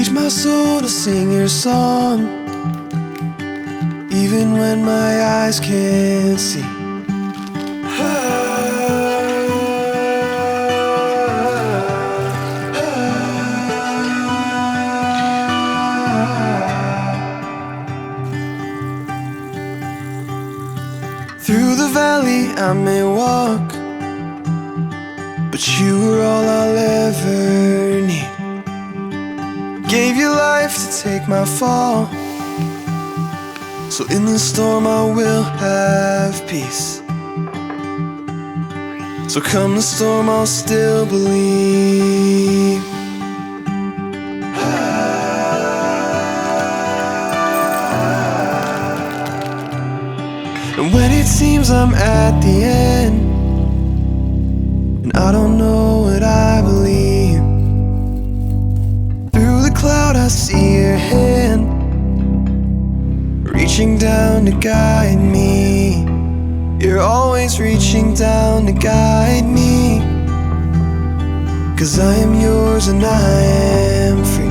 teach my soul to sing your song, even when my eyes can't see. Through the valley I may walk, but you are all I'll ever need. Gave your life to take my fall, so in the storm I will have peace. So come the storm I'll still believe. And when it seems I'm at the end, and I don't know what I believe, through the cloud I see your hand, reaching down to guide me. You're always reaching down to guide me, 'cause I am yours and I am free.